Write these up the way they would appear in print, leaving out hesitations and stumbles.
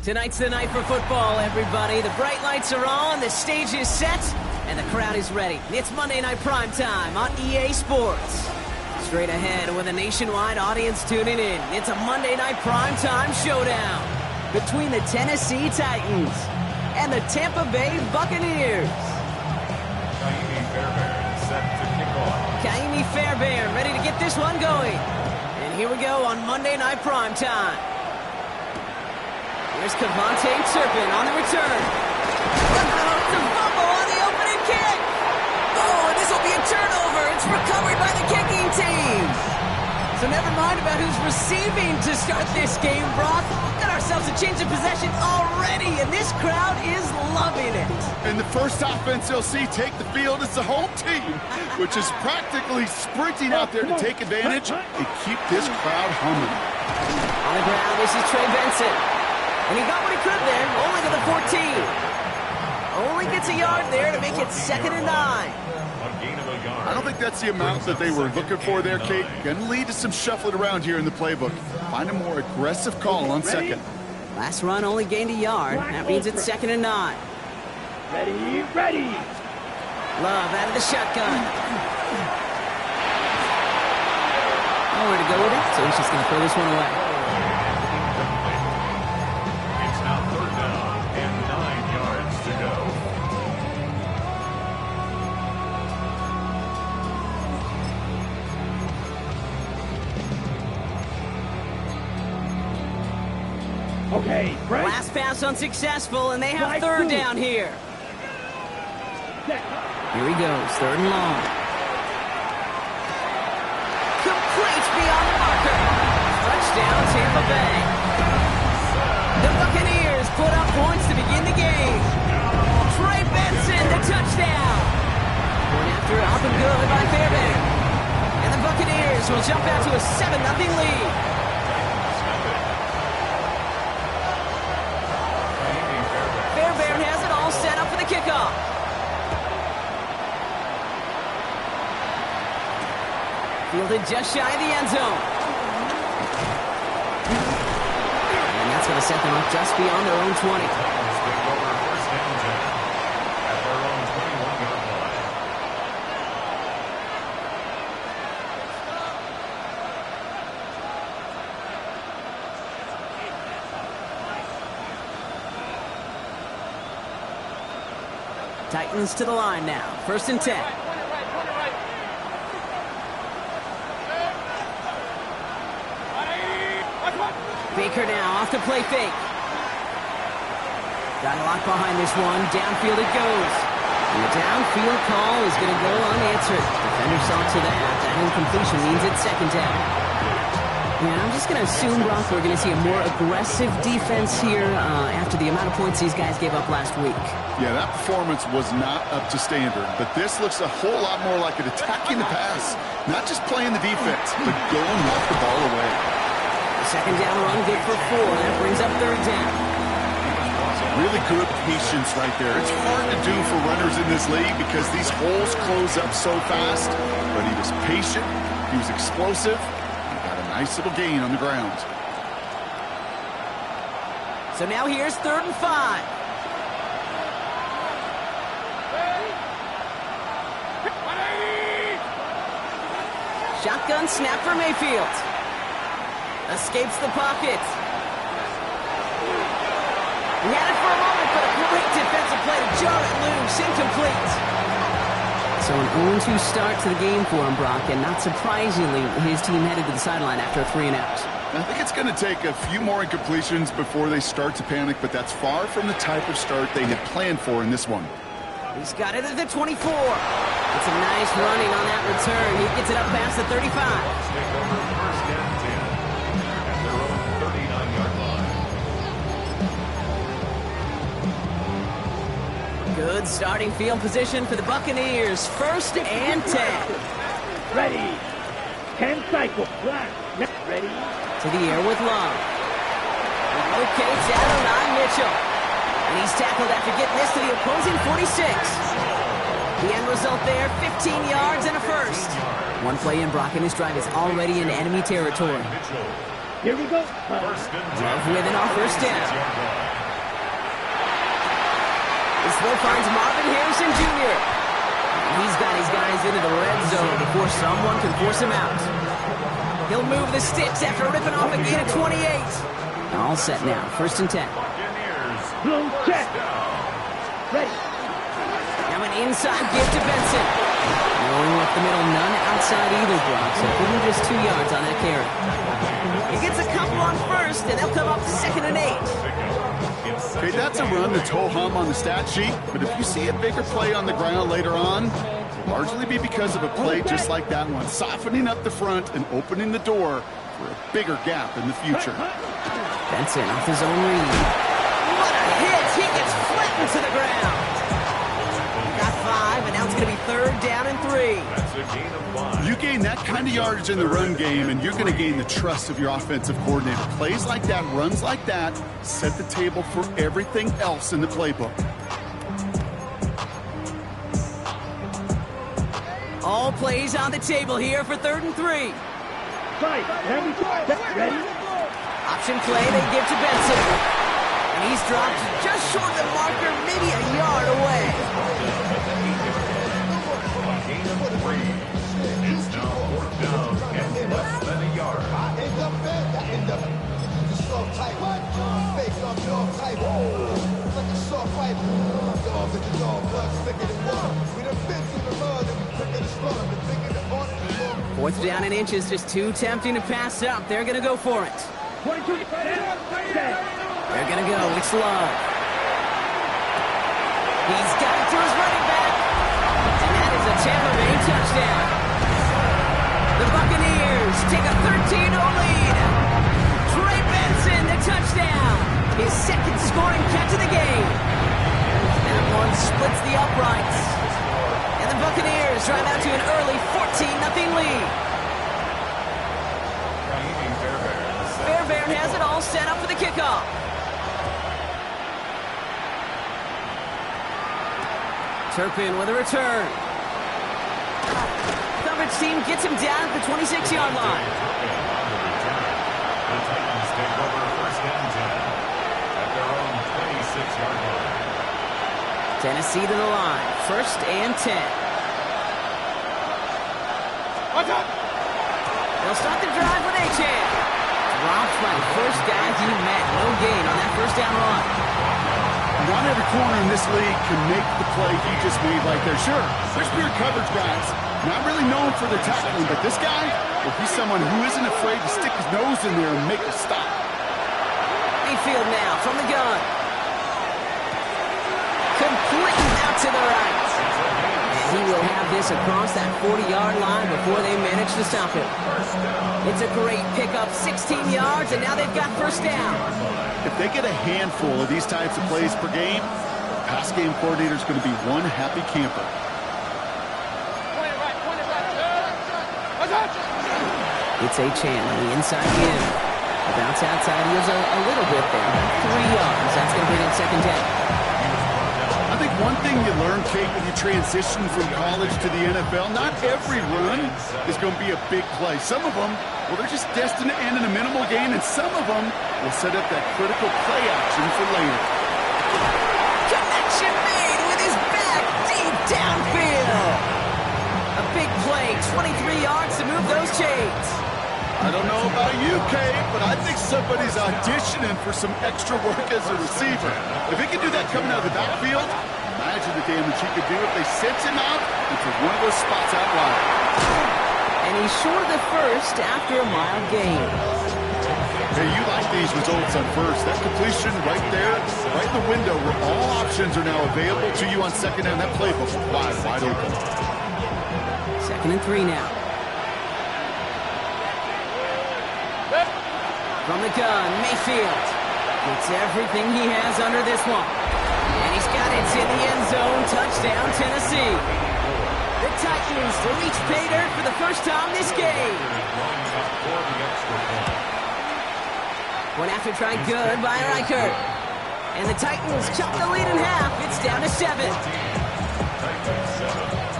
Tonight's the night for football, everybody. The bright lights are on, the stage is set, and the crowd is ready. It's Monday Night Primetime on EA Sports. Straight ahead with a nationwide audience tuning in, it's a Monday Night Primetime showdown between the Tennessee Titans and the Tampa Bay Buccaneers. Kaimi Fairbairn ready to get this one going. And here we go on Monday Night Primetime. Here's Kavontae Turpin on the return. It's a fumble on the opening kick. Oh, and this will be a turnover. It's recovered by the kicking team. So never mind about who's receiving to start this game, Brock. Got ourselves a change of possession already, and this crowd is loving it. And the first offense you'll see take the field is the home team, which is practically sprinting out there to take advantage and keep this crowd humming. On the ground, this is Trey Benson. And he got what he could there, only to the 14. Only gets a yard there to make it 2nd and 9. I don't think that's the amount that they were looking for there, Kate. Going to lead to some shuffling around here in the playbook. Find a more aggressive call on second. Last run only gained a yard. That means it's 2nd and 9. Ready. Love out of the shotgun. Nowhere to go with it, so he's just going to throw this one away. Okay, right. Last pass unsuccessful, and they have 3rd down here. Here he goes, 3rd and long. Complete beyond the marker. Touchdown, Tampa Bay. The Buccaneers put up points to begin the game. Trey Benson, the touchdown. Going after it, up and good by Fairbairn. And the Buccaneers will jump out to a 7-0 lead. Set up for the kickoff. Fielded just shy of the end zone. And that's going to set them up just beyond their own 20. Titans to the line now. 1st and 10. Baker now off to play fake. Got a lot behind this one. Downfield it goes. And the downfield call is going to go unanswered. Defender saw to that. That incompletion means it's 2nd down. Yeah, I'm just going to assume, Brock, we're going to see a more aggressive defense here after the amount of points these guys gave up last week. Yeah, that performance was not up to standard, but this looks a whole lot more like it attacking the pass. Not just playing the defense, but going off the ball away. The 2nd down run good for 4. That brings up 3rd down. Really good patience right there. It's hard to do for runners in this league because these holes close up so fast, but he was patient, he was explosive, and got a nice little gain on the ground. So now here's 3rd and 5. Shotgun snap for Mayfield. Escapes the pocket. He had it for a moment, but a great defensive play to jar it loose. Incomplete. So an 0-2 start to the game for him, Brock, and not surprisingly, his team headed to the sideline after a 3-and-out. I think it's going to take a few more incompletions before they start to panic, but that's far from the type of start they had planned for in this one. He's got it at the 24. It's a nice running on that return. He gets it up past the 35. Good starting field position for the Buccaneers. 1st and 10. Ready. 10 cycle. Ready. To the air with Love. Locates Adonai Mitchell. And he's tackled after getting this to the opposing 46. The end result there, 15 yards and a 1st. One play in, Brock, and this drive is already in enemy territory. Here we go. Love with it on first down. This throw finds Marvin Harrison Jr. He's got his guys into the red zone before someone can force him out. He'll move the sticks after ripping off a gain of 28. All set now. First and 10. Blue check. Ready. Now an inside give to Benson. Rolling up the middle, none outside either block, so give him just 2 yards on that carry. He gets a couple on first, and they'll come up to 2nd and 8. Okay, that's a run that's ho-hum on the stat sheet, but if you see a bigger play on the ground later on, it'll largely be because of a play just like that one, softening up the front and opening the door for a bigger gap in the future. Benson off his own read. What a hit! He gets flattened to the ground. Got 5, and now it's going to be 3rd down and 3. That's a gain of 5. You gain that kind of yardage in the run game, and you're going to gain the trust of your offensive coordinator. Plays like that, runs like that, set the table for everything else in the playbook. All plays on the table here for 3rd and 3. Fight. Ready. Option play they give to Benson. And he's dropped just short of the marker, maybe a yard away. Gain of 3. It's now 4th down and less than a yard. Fourth down and inches, just too tempting to pass up. They're going to go for it. 22. They're going to go. It's Love. He's got it to his running back. And that is a Tampa Bay touchdown. The Buccaneers take a 13-0 lead. Trey Benson, the touchdown. His 2nd scoring catch of the game. That one splits the uprights. And the Buccaneers drive out to an early 14-0 lead. Fairbairn has it all set up for the kickoff. Turpin with a return. Coverage team gets him down at the 26-yard line. The Titans take over 1st and 10 at their own 26-yard line. Tennessee to the line. 1st and 10. They'll start the drive with Achane. Dropped by the first guy he met. No gain on that 1st down run. Not every corner in this league can make the play he just made right there. Sure, there's weird coverage guys. Not really known for their tackling, but this guy, well, he's someone who isn't afraid to stick his nose in there and make a stop. Mayfield now from the gun. Completely out to the right. And he will have this across that 40-yard line before they manage to stop it. It's a great pickup, 16 yards, and now they've got 1st down. If they get a handful of these types of plays per game, the pass game coordinator is going to be one happy camper. It's Achane on the inside in. The bounce outside, he was a little bit there. 3 yards. That's going to bring in 2nd down. I think one thing you learn, Kate, when you transition from college to the NFL, not every run is going to be a big play. Some of them, well, they're just destined to end in a minimal gain, and some of them will set up that critical play action for later. Connection made with his back deep downfield. A big play, 23 yards to move those chains. I don't know about you, Kate, but I think somebody's auditioning for some extra work as a receiver. If he can do that coming out of the backfield, imagine the damage he could do if they sense him out into one of those spots out wide. And he's short of the 1st after a mild gain. Hey, you like these results on 1st. That completion right there, right in the window where all options are now available to you on 2nd down. That playbook is wide open. 2nd and 3 now. From the gun, Mayfield gets everything he has under this one. And he's got it in the end zone. Touchdown, Tennessee. The Titans reach pay dirt for the first time this game. Went after try good by Reichert. And the Titans chop the lead in half. It's down to 7.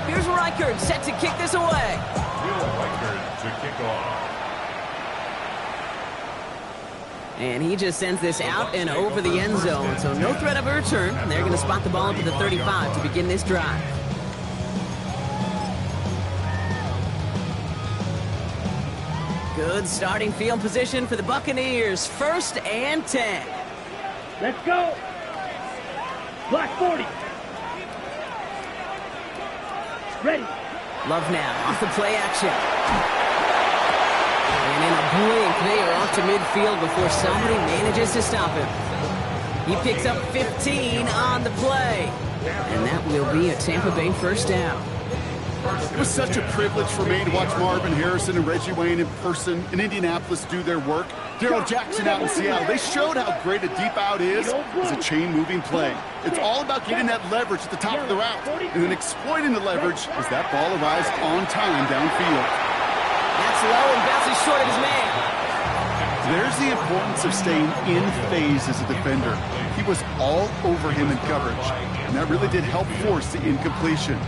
Here's Reichert set to kick this away. Will Reichert to kick off. And he just sends this out and over the end zone, so no threat of a return. They're going to spot the ball up to the 35 to begin this drive. Good starting field position for the Buccaneers. 1st and 10. Let's go. Black 40. Ready. Love now off the play action. And in a blink, they are off to midfield before somebody manages to stop him. He picks up 15 on the play. And that will be a Tampa Bay 1st down. It was such a privilege for me to watch Marvin Harrison and Reggie Wayne in person in Indianapolis do their work. Darrell Jackson out in Seattle, they showed how great a deep out is as a chain-moving play. It's all about getting that leverage at the top of the route and then exploiting the leverage as that ball arrives on time downfield. That's low and bounces short of his man. There's the importance of staying in phase as a defender. He was all over him in coverage, and that really did help force the incompletion.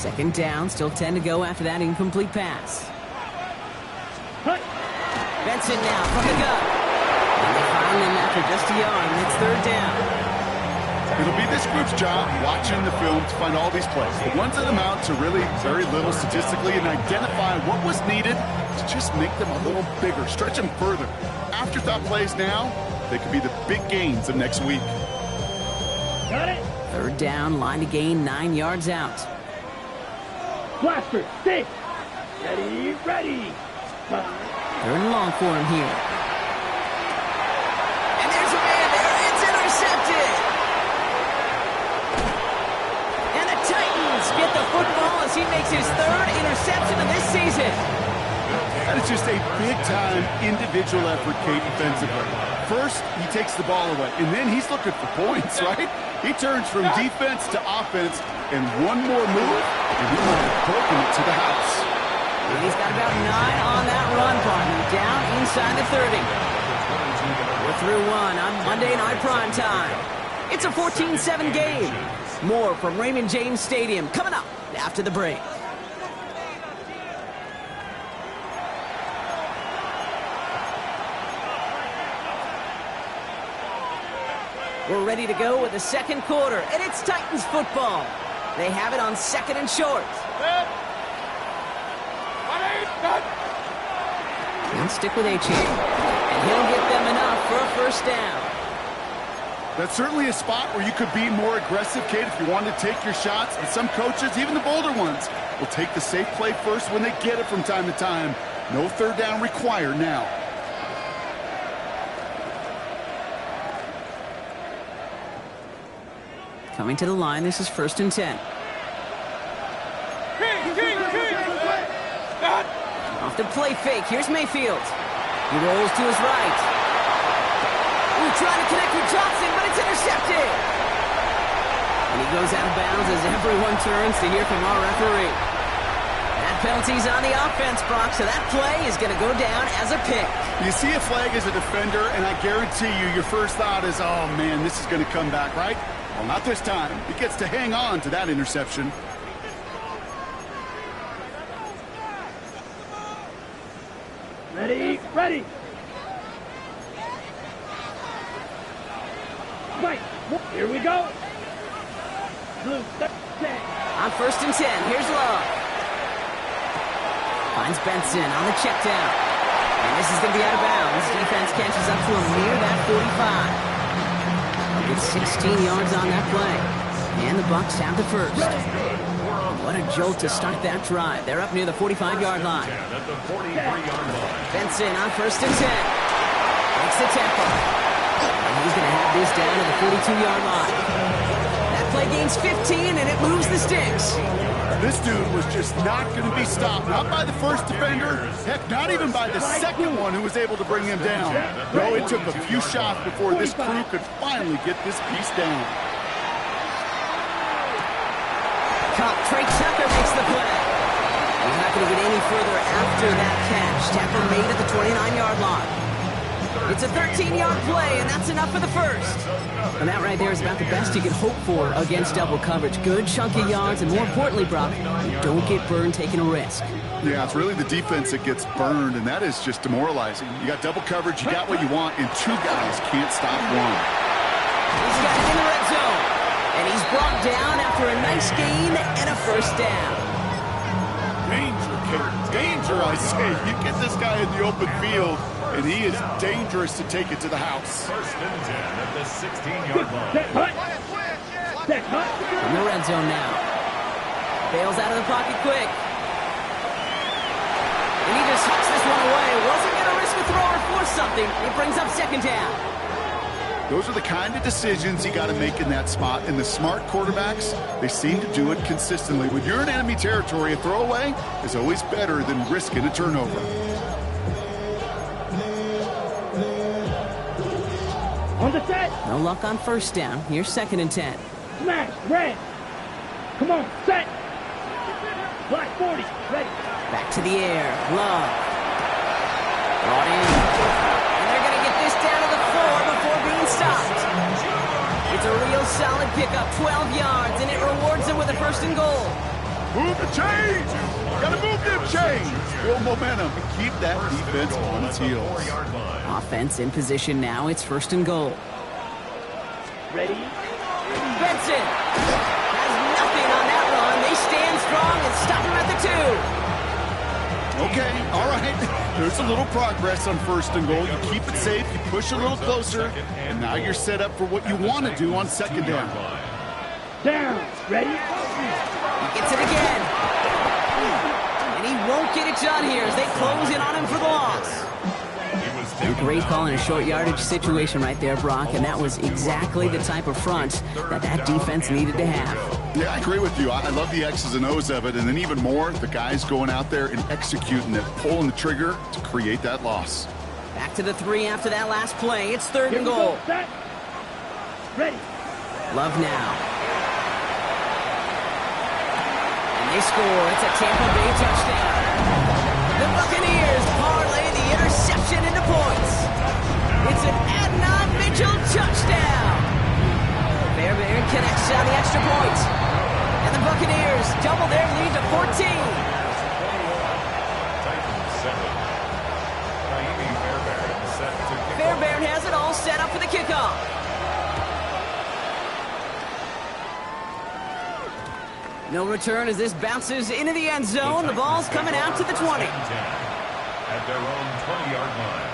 2nd down, still 10 to go after that incomplete pass. Benson now from the gun. And they find him after just a yard, and it's 3rd down. It'll be this group's job watching the film to find all these plays. The ones that amount to really very little statistically and identify what was needed to just make them a little bigger, stretch them further. Afterthought plays now, they could be the big gains of next week. Got it. 3rd down, line to gain 9 yards out. Blaster, stay. Ready, ready. 3rd and long for him here. And there's a man there. It's intercepted. And the Titans get the football as he makes his 3rd interception of this season. That is just a big-time individual effort, Kate, defensively. First, he takes the ball away, and then he's looking for points, right? He turns from defense to offense, and one more move, and he might have broken it to the house. And he's got about 9 on that run, partner, down inside the 30. We're through 1 on Monday Night Primetime. It's a 14-7 game. More from Raymond James Stadium coming up after the break. We're ready to go with the 2nd quarter, and it's Titans football. They have it on 2nd and short. He'll stick with H. And he'll get them enough for a 1st down. That's certainly a spot where you could be more aggressive, Kate, if you wanted to take your shots. But some coaches, even the bolder ones, will take the safe play first when they get it from time to time. No 3rd down required now. Coming to the line, this is 1st and 10. Off the play fake, here's Mayfield. He rolls to his right. Ooh, trying to connect with Johnson, but it's intercepted. And he goes out of bounds as everyone turns to hear from our referee. That penalty's on the offense, Brock, so that play is going to go down as a pick. You see a flag as a defender, and I guarantee you, your first thought is, oh, man, this is going to come back, right? Well, not this time. He gets to hang on to that interception. Ready, ready. Right, here we go. Blue, 10. On 1st and 10, here's Love. Finds Benson on the check down. And this is going to be out of bounds. Defense catches up to him near that 45. Gets 16 yards on that play. And the Bucs have the 1st. What a jolt to start that drive. They're up near the 45-yard line. Benson on 1st and 10. Makes the tackle. And he's going to have this down to the 42-yard line. That play gains 15, and it moves the sticks. This dude was just not going to be stopped. Not by the first defender. Heck, not even by the second one who was able to bring him down. No, it took a few shots before this crew could finally get this piece down. Trey Tucker makes the play. He's not going to get any further after that catch. Tackle made at the 29-yard line. It's a 13-yard play, and that's enough for the first. And that right there is about the best you can hope for against double coverage. Good chunky yards, and more importantly, Brock, you don't get burned taking a risk. Yeah, it's really the defense that gets burned, and that is just demoralizing. You got double coverage, you got what you want, and two guys can't stop one. He's got it in the red zone, and he's brought down after a nice gain and a first down. Danger, Kate. Danger, I say. You get this guy in the open field, and he is dangerous to take it to the house. First and 10 at the 16-yard line. In the red zone now. Bails out of the pocket quick. And he just hucks this one away. Wasn't going to risk a throw or force something. It brings up second down. Those are the kind of decisions you got to make in that spot. And the smart quarterbacks, they seem to do it consistently. When you're in enemy territory, a throwaway is always better than risking a turnover. On the set. No luck on first down. Here's second and 10. Smash. Red. Come on. Set. Black 40. Ready. Back to the air. Love. Brought in. And they're going to get this down to the 4 before being stopped. It's a real solid pickup. 12 yards, and it rewards them with a first and goal. Move the chains! Gotta move them chains! Build momentum. Keep that defense on its heels. Offense in position now. It's first and goal. Ready. Benson has nothing on that run. They stand strong and stop him at the 2. Okay, all right. There's a little progress on first and goal. You keep it safe, you push a little closer, and now you're set up for what you want to do on second down. Down. Ready. He gets it again. And he won't get it done here as they close in on him for the loss. A great call in a short yardage situation right there, Brock, and that was exactly the type of front that defense needed to have. Yeah, I agree with you. I love the X's and O's of it, and then even more, the guys going out there and executing it, pulling the trigger to create that loss. Back to the 3 after that last play. It's third and goal. Set. Ready. Love now. And they score. It's a Tampa Bay touchdown. The Buccaneers parlay the interception into points. It's an Adnan Mitchell touchdown. Fairbairn connects on the extra point. And the Buccaneers double their lead to 14. Fairbairn has it all set up for the kickoff. No return as this bounces into the end zone. The ball's coming out to the 20. At their own 20-yard line.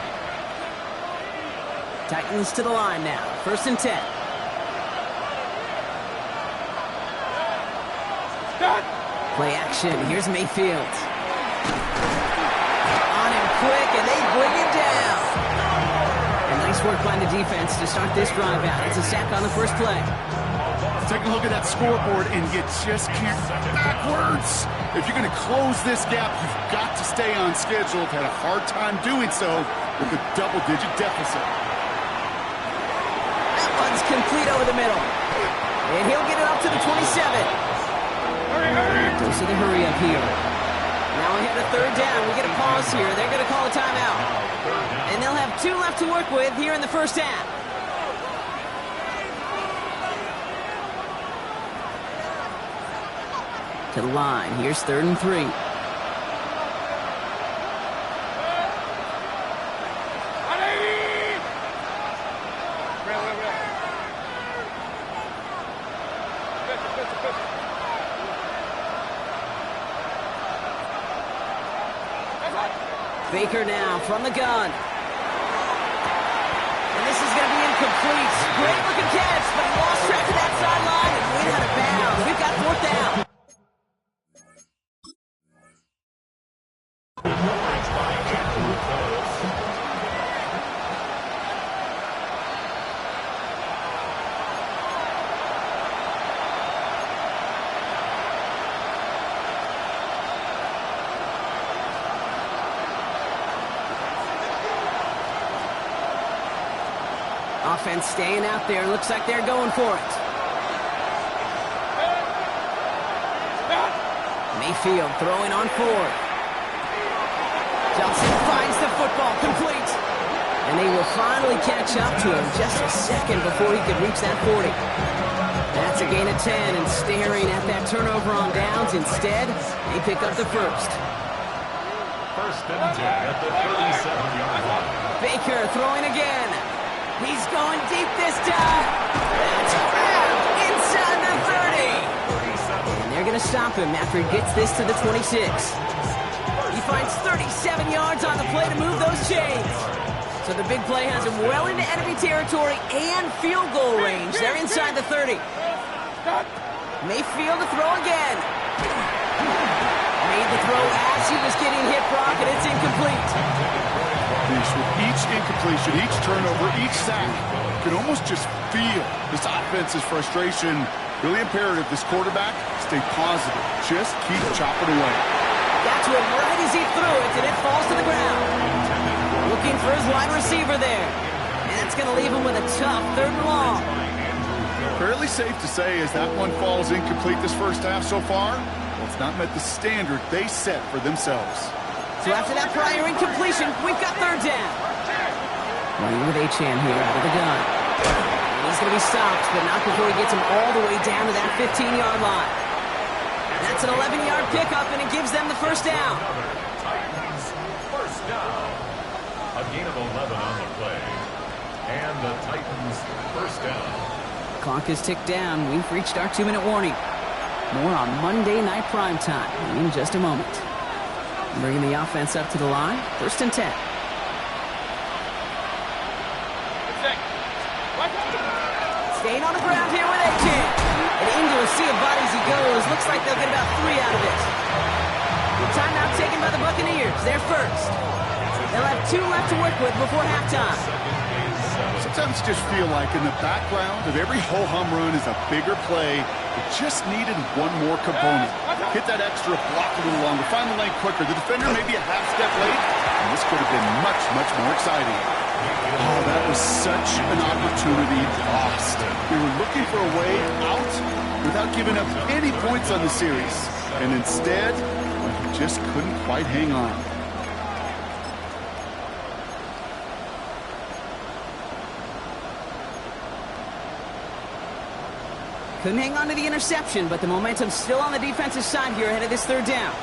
Titans to the line now. First and 10. Play action. Here's Mayfield. On him quick, and they bring him down. And nice work by the defense to start this drive out. It's a sack on the first play. Take a look at that scoreboard, and you just can't backwards. If you're going to close this gap, you've got to stay on schedule. I've had a hard time doing so with a double-digit deficit. That one's complete over the middle. And he'll get it up to the 27. Dose of the hurry up here. Now we have a third down. We get a pause here. They're going to call a timeout. And they'll have 2 left to work with here in the first half. To the line. Here's third and 3. Baker now from the gun. And this is going to be incomplete. Great looking catch, but he lost track of that sideline and went out of bounds. We've got fourth down. Offense staying out there. Looks like they're going for it. Mayfield throwing on 4. Johnson finds the football complete. And they will finally catch up to him just a second before he could reach that 40. That's a gain of 10, and staring at that turnover on downs. Instead, they pick up the first. First and 10 at the 37-yard line. Baker throwing again. He's going deep this time. That's grabbed inside the 30. And they're going to stop him after he gets this to the 26. He finds 37 yards on the play to move those chains. So the big play has him well into enemy territory and field goal range. They're inside the 30. Mayfield to throw again. Made the throw as he was getting hit, Brock, and it's incomplete. With each incompletion, each turnover, each sack, you can almost just feel this offense's frustration. Really imperative this quarterback stay positive. Just keep chopping away. Got to him right as he threw it, and it falls to the ground. Looking for his wide receiver there. And that's going to leave him with a tough 3rd and long. Fairly safe to say as that one falls incomplete this first half so far, well, it's not met the standard they set for themselves. So after that prior incompletion, we've got 3rd down. Running with Achane here out of the gun. And he's going to be stopped, but not before he gets him all the way down to that 15-yard line. That's an 11-yard pickup, and it gives them the first down. Titans first down. A gain of 11 on the play. And the Titans first down. Clock has ticked down. We've reached our 2-minute warning. More on Monday Night Primetime in just a moment. Bringing the offense up to the line. 1st and 10. Staying on the ground here with Achane. And into a sea of bodies he goes. Looks like they'll get about 3 out of it. Timeout taken by the Buccaneers. They're first. They'll have 2 left to work with before halftime. Sometimes you just feel like in the background of every ho-hum run is a bigger play. It just needed one more component. Hit that extra block a little longer, find the lane quicker. The defender maybe a half step late, and this could have been much, much more exciting. Oh, that was such an opportunity lost. They were looking for a way out without giving up any points on the series. And instead, he just couldn't quite hang on. Couldn't hang on to the interception, but the momentum's still on the defensive side here ahead of this 3rd down.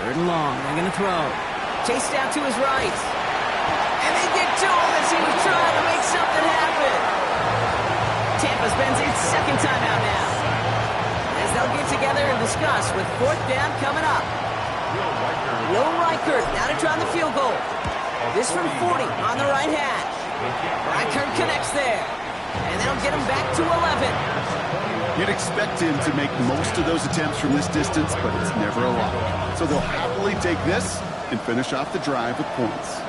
3rd and long. They're going to throw. Chased out to his right. And they get to him as he was trying to make something happen. Tampa spends its 2nd timeout now, as they'll get together and discuss with 4th down coming up. Will Reichert now to try the field goal. This from 40 on the right hash. Reichert connects there. And that'll get him back to 11. You'd expect him to make most of those attempts from this distance, but it's never a lot. So they'll happily take this and finish off the drive with points.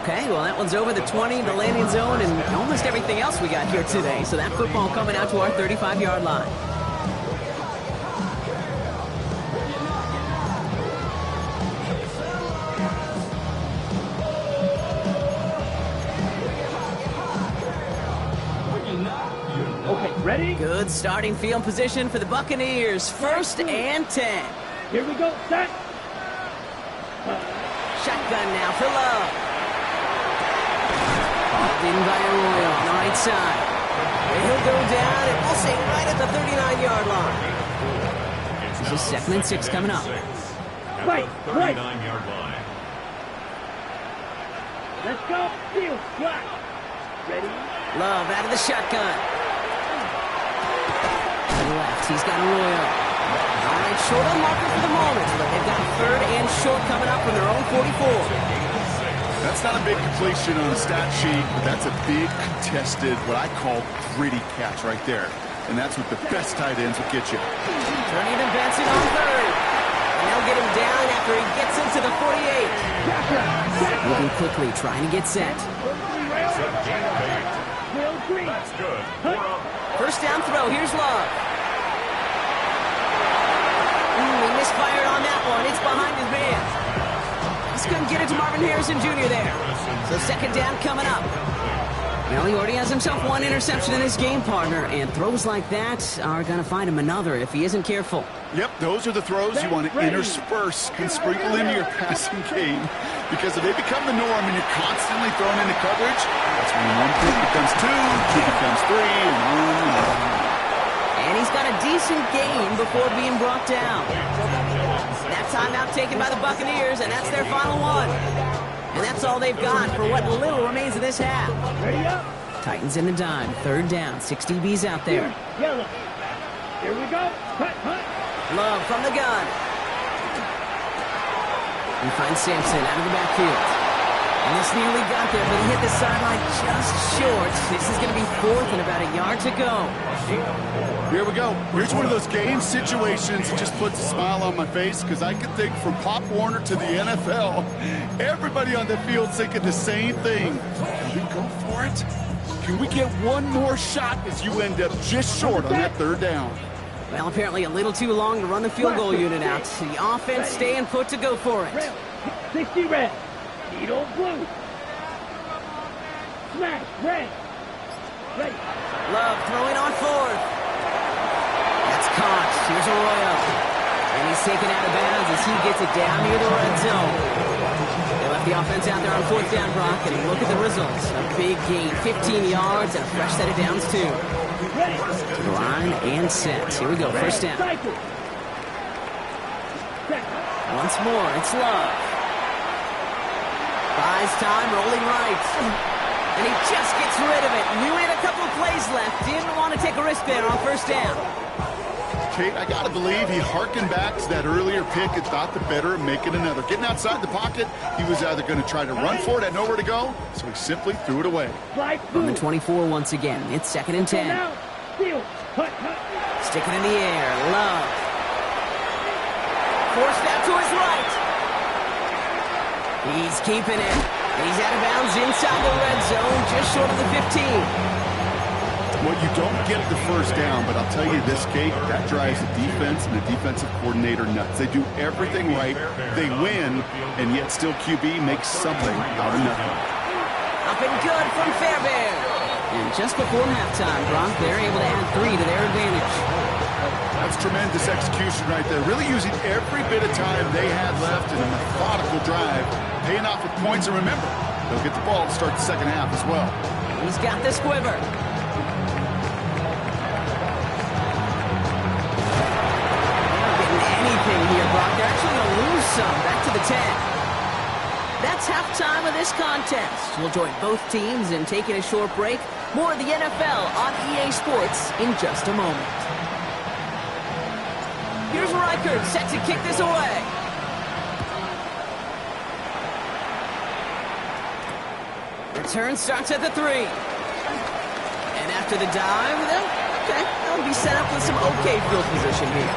Okay, well, that one's over the 20, the landing zone, and almost everything else we got here today. So that football coming out to our 35-yard line. Okay, ready? Good starting field position for the Buccaneers. 1st and 10. Here we go, set. Shotgun now for Love. Popped in by Arroyo on the right side. And he'll go down, and we'll say right at the 39-yard line. This is 2nd and 6 coming up. Right, right. 39-yard line. Let's go. Field, flat. Ready? Love out of the shotgun. To the left, he's got Arroyo. All right, short on marker for the moment, but they've got 3rd and short coming up from their own 44. That's not a big completion on the stat sheet, but that's a big contested, what I call gritty catch right there. And that's what the best tight ends will get you. Turning to Benson on 3rd. And they'll get him down after he gets into the 48. Moving quickly, trying to get set. That's good. 1st down throw, here's Love. He misfired on that one. It's behind his man. Just couldn't get it to Marvin Harrison Jr. there. So 2nd down coming up. Well, he already has himself one interception in this game, partner, and throws like that are going to find him another if he isn't careful. Yep, those are the throws you want to intersperse and sprinkle into your passing game, because if they become the norm and you're constantly thrown into coverage, that's when one pick becomes two becomes three, and one. And he's got a decent gain before being brought down. That timeout taken by the Buccaneers, and that's their final one. And that's all they've got for what little remains of this half. Ready up. Titans in the dime, third down, 6 DBs out there. Yellow. Here we go. Cut. Love from the gun. He finds Sampson out of the backfield. And this nearly got there, but he hit the sideline just short. This is going to be fourth and about a yard to go. Here we go. Here's one of those game situations that just puts a smile on my face, because I can think from Pop Warner to the NFL, everybody on the field thinking the same thing. Can we go for it? Can we get one more shot as you end up just short on that third down? Well, apparently a little too long to run the field goal unit out. The offense staying put to go for it. 60 red. Needle blue. Smash red. Ready. Love throwing on fourth. That's caught. Here's Arroyo. And he's taken out of bounds as he gets it down near the red zone. They left the offense out there on fourth down, Brock, and look at the results. A big gain, 15 yards, and a fresh set of downs, too. To the line and set. Here we go, first down. Once more, it's Love. Buys time, rolling right. And he just gets rid of it. Knew he had a couple of plays left. Didn't want to take a risk there on first down. Kate, I got to believe he hearkened back to that earlier pick and thought the better of making another. Getting outside the pocket, he was either going to try to run for it, had nowhere to go, so he simply threw it away. From the 24 once again, it's 2nd and 10. Stick it in the air, Love. Forced out to his right. He's keeping it. He's out of bounds inside the red zone, just short of the 15. Well, you don't get the first down, but I'll tell you this, Kate, that drives the defense and the defensive coordinator nuts. They do everything right, they win, and yet still QB makes something out of nothing. Up and good from Fairbairn. And just before halftime, Brock, they're able to add 3 to their advantage. That's tremendous execution right there. Really using every bit of time they had left in a methodical drive, paying off with points. And remember, they'll get the ball to start the second half as well. He's got the squiver. Anything here, Brock. They're actually going to lose some. Back to the 10. That's halftime of this contest. We'll join both teams in taking a short break. More of the NFL on EA Sports in just a moment. Here's Reichert set to kick this away. Return starts at the 3. And after the dive, they'll be set up with some okay field position here.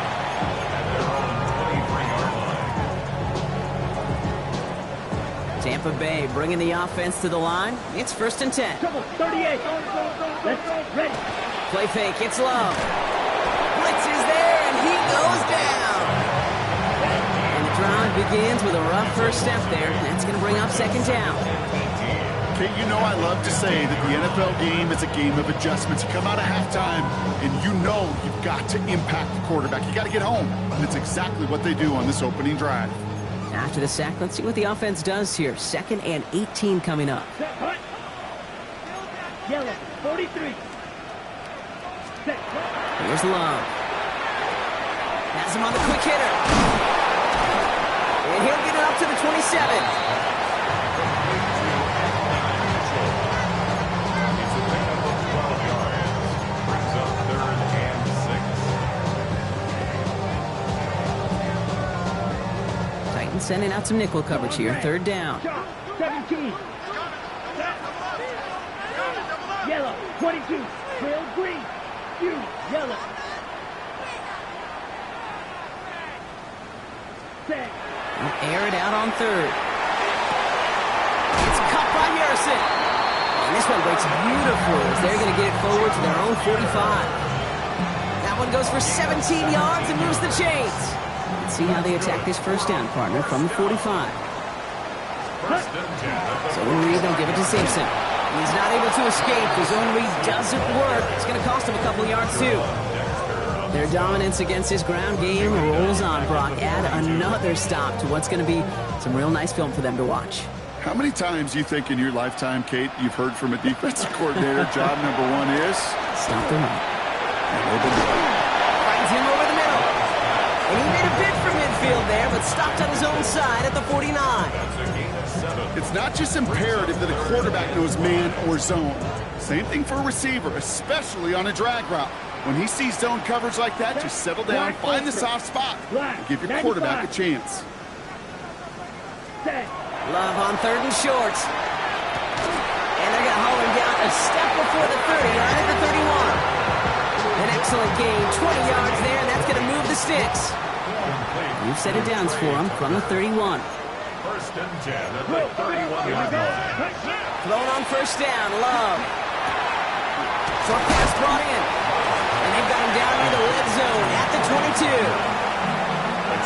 Tampa Bay bringing the offense to the line. It's 1st and 10. 38. Let's ready. Play fake. It's Love. Blitz is there, and he goes down. And the drive begins with a rough first step there. That's going to bring up 2nd down. Kate, you know I love to say that the NFL game is a game of adjustments. You come out of halftime, and you know you've got to impact the quarterback. You got to get home, and it's exactly what they do on this opening drive. After the sack, let's see what the offense does here. 2nd and 18 coming up. Yellow, 43. Here's Love. Has him on the quick hitter. And he'll get it up to the 27. Sending out some nickel coverage here. 3rd down. 17. Yellow. 22. Trail green. Yellow. Set. Air it out on 3rd. It's cut by Harrison. And this one breaks beautifully as they're going to get it forward to their own 45. That one goes for 17 yards and moves the chains. Let's see how they attack this first down, partner, from the 45. So Reed, they'll give it to Simpson. He's not able to escape. His own read doesn't work. It's going to cost him a couple yards, too. Their dominance against his ground game rolls on, Brock. Add another stop to what's going to be some real nice film for them to watch. How many times do you think in your lifetime, Kate, you've heard from a defensive coordinator, job number one is? Stop the run. Finds him over the middle. And he made a bid for midfield there, but stopped on his own side at the 49. It's not just imperative that a quarterback knows man or zone. Same thing for a receiver, especially on a drag route. When he sees zone coverage like that, just settle down, find the soft spot, and give your quarterback a chance. Love on 3rd and short. And they're going to haul him down a step before the 30, right at the 31. An excellent gain, 20 yards there, and that's going to move the sticks. You've set it down for him from the 31. 1st and 10 at the 31-yard line. Thrown on 1st down, Love. Short pass brought in. And they've got him down near the red zone at the 22.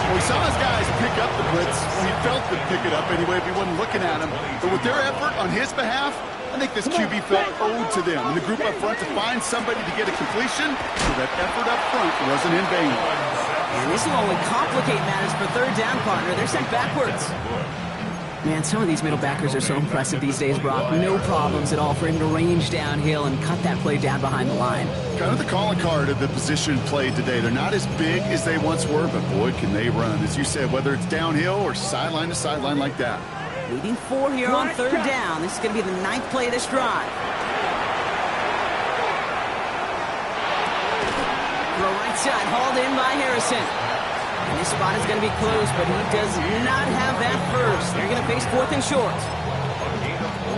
Well, he saw his guys pick up the blitz. Well, he felt them pick it up anyway if he wasn't looking at him. But with their effort on his behalf, I think this QB felt owed to them. And the group up front to find somebody to get a completion, so that effort up front wasn't in vain. And this will only complicate matters for 3rd down, partner. They're sent backwards. Man, some of these middle backers are so impressive these days, Brock. No problems at all for him to range downhill and cut that play down behind the line. Kind of the calling card of the position played today. They're not as big as they once were, but boy, can they run. As you said, whether it's downhill or sideline to sideline like that. Leading 4 here on 3rd down. This is going to be the 9th play of this drive. Throw right side, hauled in by Harrison. And this spot is going to be close, but he does not have that first. They're going to face 4th and short.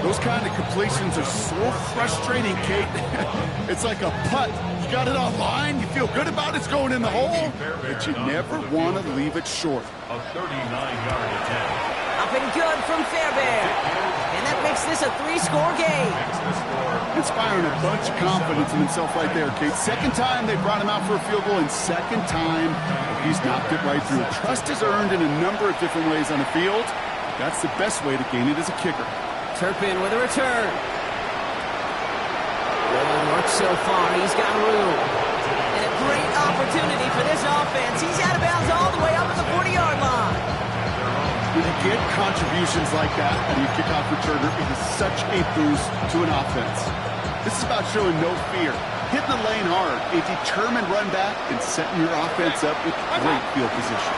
Those kind of completions are so frustrating, Kate. It's like a putt. You got it online, you feel good about it's going in the hole, but you never want to leave it short. A 39-yard attempt. Up and good from Fairbairn. And that makes this a 3-score game. Inspiring a bunch of confidence in himself right there, Kate. 2nd time they brought him out for a field goal, and 2nd time he's knocked it right through. Trust is earned in a number of different ways on the field. That's the best way to gain it as a kicker. Turpin with a return. Good work so far. He's got room. And a great opportunity for this offense. He's out of bounds all the way up at the 40-yard line. When you get contributions like that and you kick off returner, it is such a boost to an offense. This is about showing no fear, hitting the lane hard, a determined run back, and setting your offense up with great field position.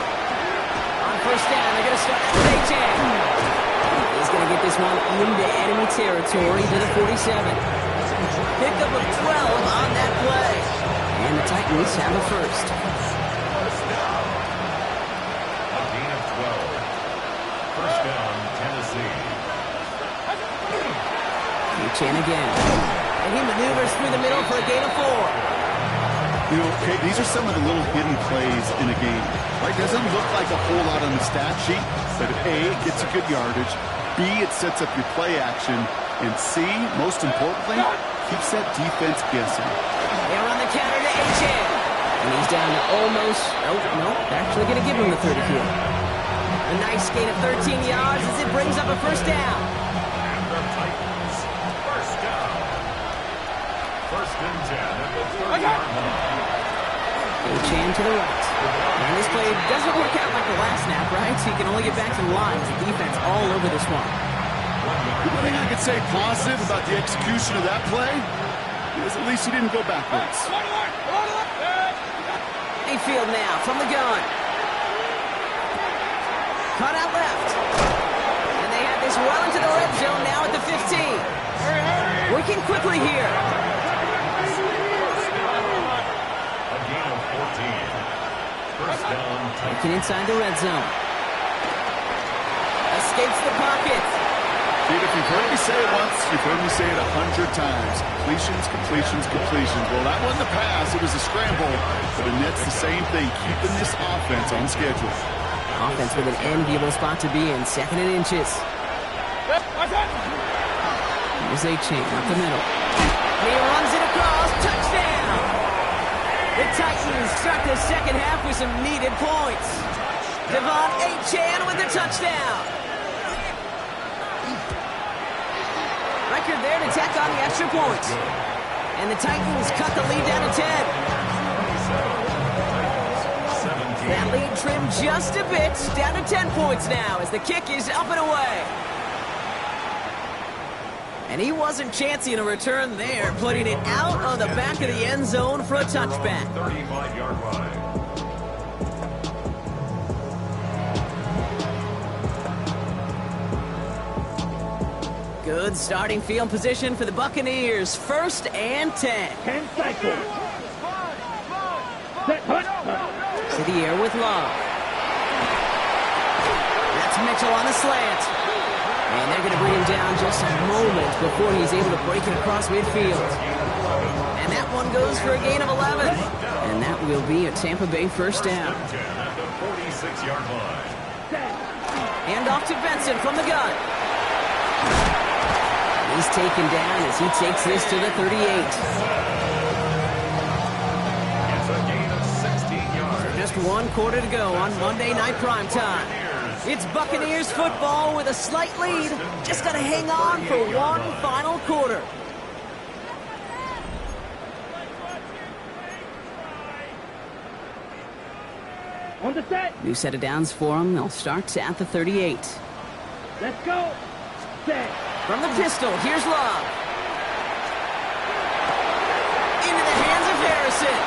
On 1st down, they're going to start with A-J. He's going to get this one into enemy territory to the 47. Pickup of 12 on that play. And the Titans have a first. A gain of 12. 1st down, Tennessee. Chan again. And he maneuvers through the middle for a gain of 4. You know, Kate, these are some of the little hidden plays in a game. Right? Doesn't look like a whole lot on the stat sheet, but A, it gets you good yardage. B, it sets up your play action. And C, most importantly, keeps that defense guessing. They run the counter to H.N. And he's down to almost, no, they're actually going to give him the 30 here. A nice gain of 13 yards as it brings up a 1st down. And the Titans, 1st down. 1st and 10 at the 30-yard line. H.N. to the right. And this play doesn't work out like the last snap, right? So he can only get back to the line. The defense all over this one. The only thing I could say positive about the execution of that play is at least he didn't go backwards. Mayfield now from the gun. Cut out left. And they have this well into the red zone now at the 15. Working quickly here. A gain of 14. 1st down, Working inside the red zone. Escapes the pocket. Dude, if you've heard me say it once, you've heard me say it 100 times. Completions, completions, completions. Well, that wasn't a pass. It was a scramble. But the net's the same thing, keeping this offense on schedule. Offense with an enviable spot to be in. 2nd and inches. Here's A-Chain up the middle. And he runs it across. Touchdown! The Titans start the 2nd half with some needed points. Devon A-Chan with the touchdown. record there to tack on the extra points. And the Titans cut the lead down to 10. That lead trimmed just a bit, down to 10 points now as the kick is up and away. And he wasn't chancing a return there, putting it out on the back of the end zone for a touchback. 35-yard line. Good starting field position for the Buccaneers. 1st and 10. 10 cycles. Set, hut. To the air with Love. That's Mitchell on the slant. And they're going to bring him down just a moment before he's able to break it across midfield. And that one goes for a gain of 11. And that will be a Tampa Bay first down. At the 46-yard line. Hand off to Benson from the gun. He's taken down as he takes this to the 38. It's a gain of 16 yards. Just 1 quarter to go on Monday Night Primetime. It's Buccaneers football with a slight lead. Just got to hang on for one final quarter. On the set. New set of downs for them. They'll start at the 38. Let's go. Set. From the pistol, here's Love. Into the hands of Harrison.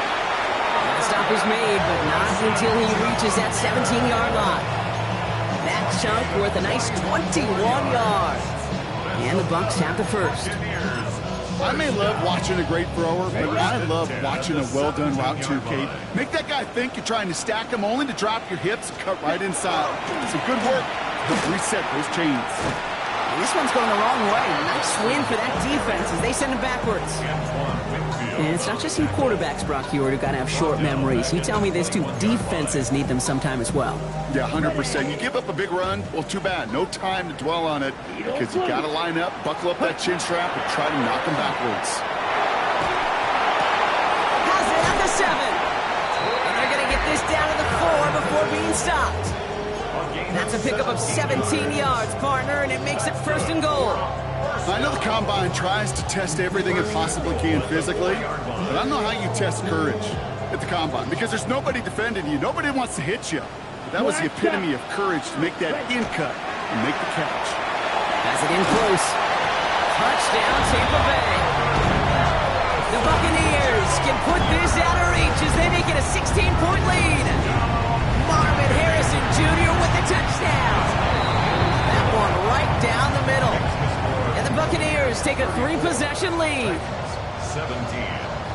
The stop is made, but not until he reaches that 17-yard line. That chunk worth a nice 21 yards. And the Bucs have the first. I may love watching a great thrower, but I love watching a well-done route too, Kate. Make that guy think you're trying to stack him only to drop your hips and cut right inside. Some good work. Help reset those chains. This one's going the wrong way. Nice win for that defense as they send him backwards. And it's not just some quarterbacks, Brock Heward, who got to have short memories. You tell me this too, defenses need them sometime as well. Yeah, 100%. You give up a big run, well, too bad. No time to dwell on it because you got to line up, buckle up that chin strap, and try to knock them backwards. Has it at the 7. And they're going to get this down to the 4 before being stopped. That's a pickup of 17 yards, partner, and it makes it 1st and goal. I know the Combine tries to test everything it possibly can physically, but I don't know how you test courage at the Combine because there's nobody defending you. Nobody wants to hit you. That was the epitome of courage to make that in cut and make the catch. Has it in close. Touchdown, Tampa Bay. The Buccaneers can put this out of reach as they make it a 16-point lead. Marvin Harrison Jr. with the touchdown. That one right down the middle. And the Buccaneers take a 3-possession lead. 17.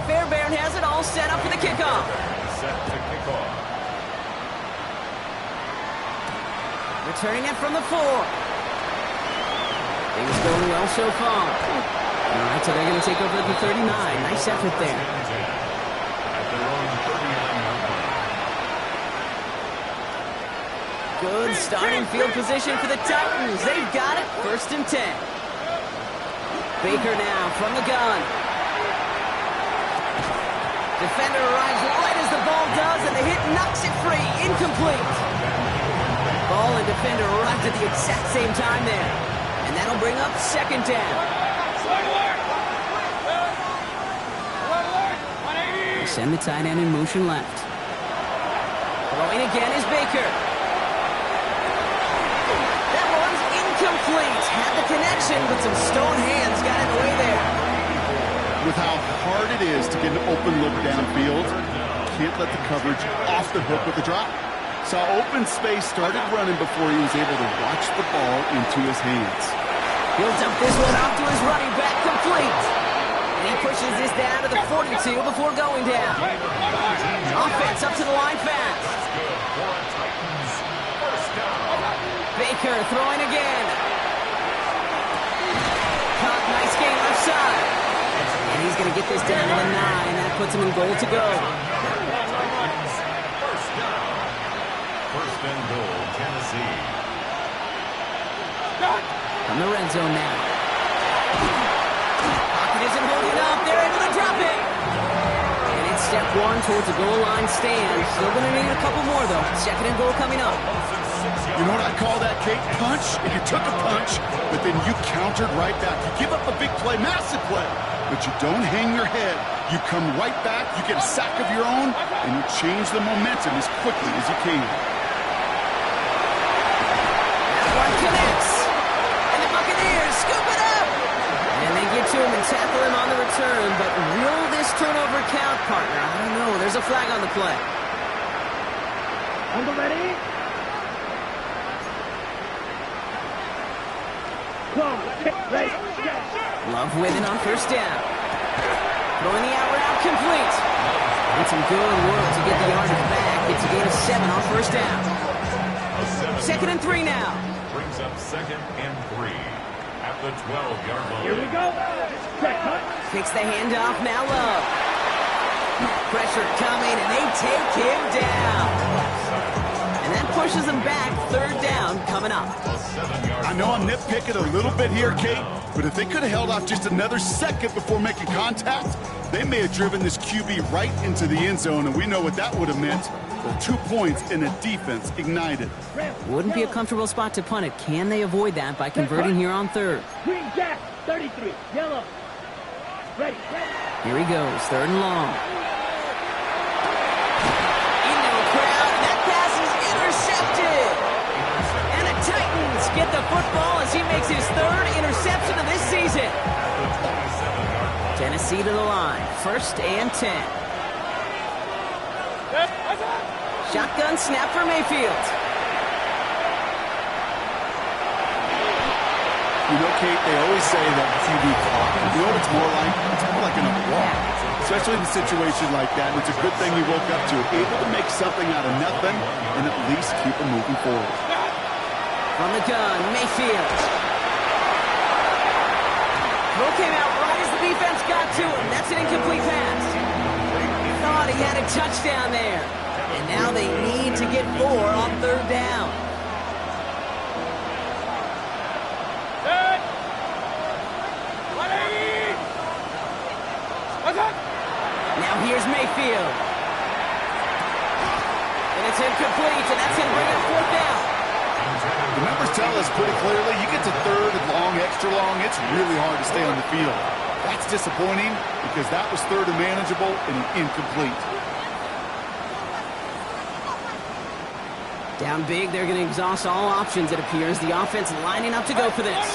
Fairbairn has it all set up for the kickoff. Set to kick off. Returning it from the 4. Things going well so far. All right, so they're going to take over at the 39. Nice effort there. At their own 39-yard line. Good starting field position for the Titans. They've got it. 1st and 10. Baker now from the gun. Defender arrives right as the ball does, and the hit knocks it free. Incomplete. Ball and defender arrived at the exact same time there. And that'll bring up 2nd down. They send the tight end in motion left. Throwing again is Baker. That one's incomplete. Had the connection, but some stone hands got in the way there. With how hard it is to get an open look downfield, can't let the coverage off the hook with the drop. Saw open space, started running before he was able to watch the ball into his hands. He'll dump this one off to his running back, complete. And he pushes this down to the 42 before going down. Offense up to the line fast. Baker throwing again. Caught, nice game left side. And he's going to get this down to the 9. That puts him in goal to go. First and goal, Tennessee. From the red zone now. Pocket isn't holding up. They're able to drop it. And it's step 1 towards the goal line stand. Still going to need a couple more, though. 2nd and goal coming up. You know what I call that, Kate? Punch. You took a punch, but then you countered right back. You give up a big play, massive play, but you don't hang your head. You come right back, you get a sack of your own, and you change the momentum as quickly as you can. That one connects. And the Buccaneers scoop it up. And they get to him and tackle him on the return, but will this turnover count, partner? I don't know. There's a flag on the play. On the ready? Close, kick, ready, go. Love with it on first down. Throwing the out route complete. And some good work to get the yardage back. It's a gain of 7 on first down. 2nd and 3 now. Brings up 2nd and 3 at the 12-yard line. Here we go. Set, cut. Kicks the handoff, now Love. Pressure coming, and they take him down. And that pushes them back. 3rd down coming up. I know I'm nitpicking a little bit here, Kate, but if they could have held off just another second before making contact, they may have driven this QB right into the end zone, and we know what that would have meant. Well, 2 points and a defense ignited. Wouldn't be a comfortable spot to punt it. Can they avoid that by converting here on 3rd? Green jack, 33, yellow. Ready, ready. Here he goes, 3rd and long. Into a crowd, and that pass is intercepted. And the Titans get the football as he makes his 3rd interception of this season. Tennessee to the line, 1st and 10. Shotgun snap for Mayfield. You know, Kate, they always say that QB clock. You know what it's more like? It's more like an applause. Especially in a situation like that. It's a good thing you woke up to it. Able to make something out of nothing and at least keep it moving forward. From the gun, Mayfield. Throw came out right as the defense got to him. That's an incomplete pass. Thought he had a touchdown there. And now they need to get 4 on 3rd down. Now here's Mayfield. And it's incomplete, and that's going to bring up 4th down. The numbers tell us pretty clearly, you get to 3rd and long, extra long, it's really hard to stay on the field. That's disappointing because that was 3rd and manageable and incomplete. Down big, they're going to exhaust all options, it appears. The offense lining up to go for this.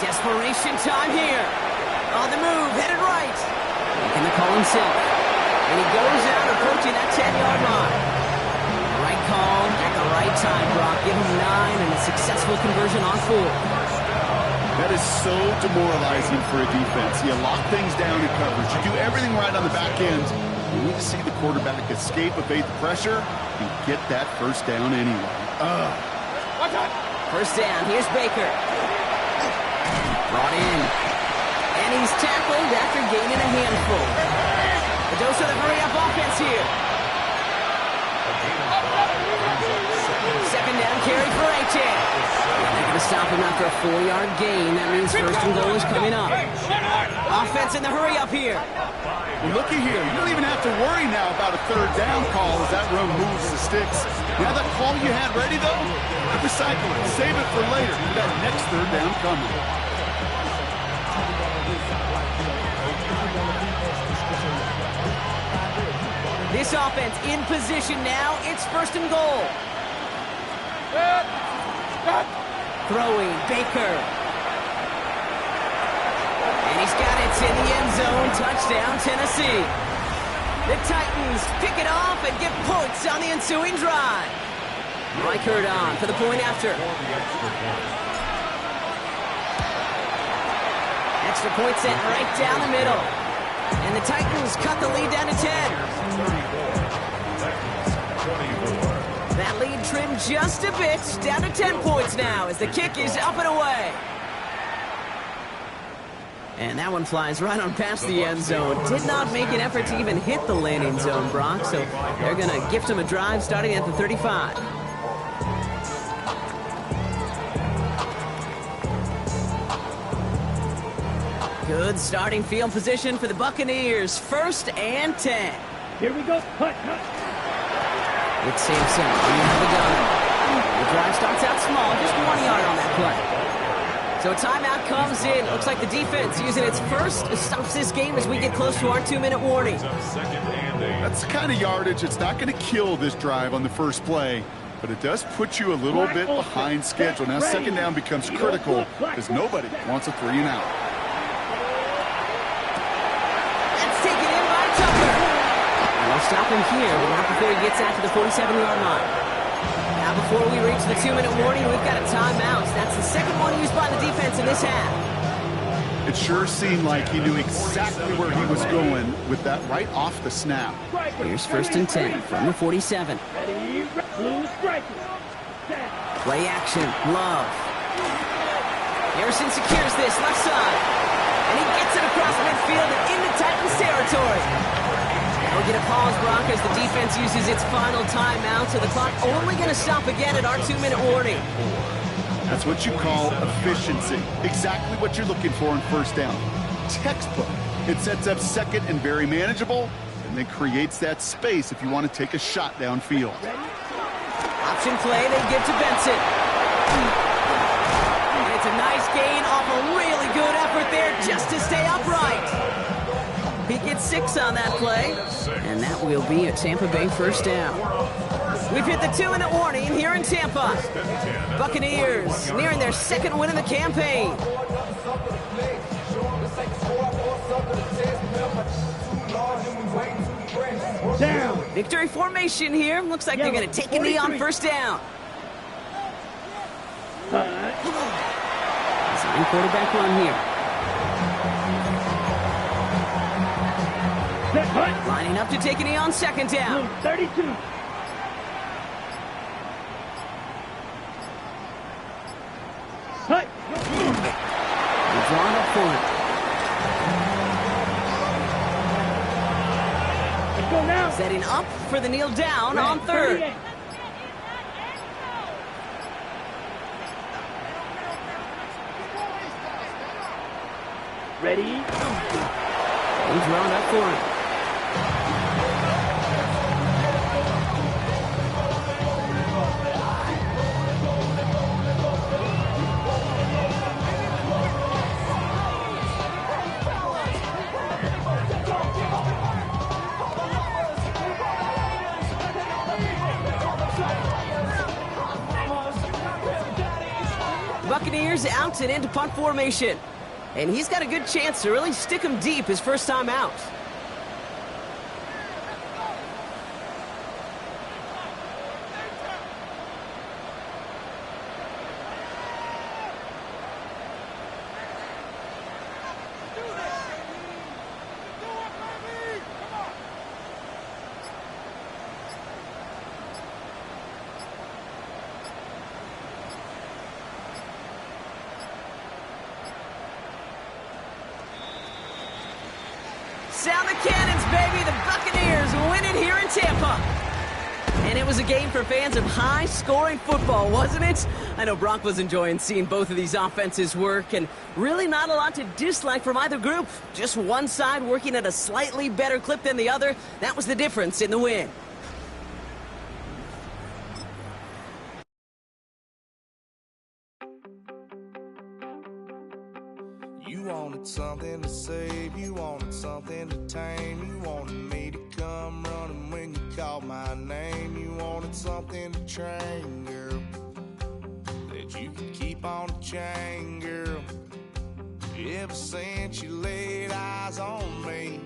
Desperation time here. On the move, headed right. Making the call himself. And he goes out approaching that 10-yard line. Right call at the right time, Brock. Give him 9 and a successful conversion on 4. That is so demoralizing for a defense. You lock things down in coverage. You do everything right on the back end. You need to see the quarterback escape, evade the pressure, and get that 1st down anyway. First down, here's Baker. Brought in. And he's tackled after gaining a handful. A dose of the hurry-up offense here. 2nd down carry for A.J. They're going to stop him after a 4-yard gain. That means 1st and goal is coming up. Offense in the hurry-up here. Well, looky here. You don't even have to worry now about a 3rd down call as that run moves the sticks. Now that call you had ready, though, recycle it. Save it for later. That next 3rd down coming. This offense in position now. It's 1st and goal. Throwing, Baker. And he's got it in the end zone. Touchdown, Tennessee. The Titans pick it off and get points on the ensuing drive. Reichert on for the point after. Extra point sent right down the middle. And the Titans cut the lead down to 10. That lead trimmed just a bit, down to 10 points now as the kick is up and away. And that one flies right on past the end zone. Did not make an effort to even hit the landing zone, Brock, so they're going to gift him a drive starting at the 35. Good starting field position for the Buccaneers. 1st and 10. Here we go. Cut. With Sampson, you have the gun. The drive starts out small, just 1 yard on that play. So a timeout comes in. Looks like the defense using its first stops this game as we get close to our 2-minute warning. That's the kind of yardage that's not going to kill this drive on the first play, but it does put you a little bit behind schedule. Now second down becomes critical because nobody wants a 3-and-out. That's taken in by Tucker. And we'll stop him here, but not before he gets out to the 47-yard line. Now before we reach the 2-minute warning, we've got a timeout. That's the second one used by the defense in this half. It sure seemed like he knew exactly where he was going with that right off the snap. Here's 1st and 10 from the 47. Play action, Love. Harrison secures this left side. And he gets it across midfield and into Titans territory. We'll get a pause, Brock, as the defense uses its final timeout, so the clock only going to stop again at our 2-minute warning. That's what you call efficiency. Exactly what you're looking for in first down. Textbook. It sets up second and very manageable, and then creates that space if you want to take a shot downfield. Option play they give to Benson. And it's a nice gain off a really good effort there just to stay upright. He gets 6 on that play, and that will be a Tampa Bay first down. We've hit the 2-minute warning here in Tampa. Buccaneers nearing their second win in the campaign. Down. Victory formation here. Looks like they're going to take a knee on first down. Design quarterback run here. Lining up to take a knee on second down. 32. Hut. We're drawn up for it. Let's go now. Setting up for the kneel down on third. 38. Ready? He's drawn up for it. Buccaneers out and into punt formation. And he's got a good chance to really stick him deep his first time out. Sound the cannons, baby. The Buccaneers win it here in Tampa. And it was a game for fans of high-scoring football, wasn't it? I know Brock was enjoying seeing both of these offenses work, and really not a lot to dislike from either group. Just one side working at a slightly better clip than the other. That was the difference in the win. You wanted something to save, you wanted something to tame, you wanted me to come running when you called my name, you wanted something to train, girl, that you could keep on the chain, girl. Ever since you laid eyes on me,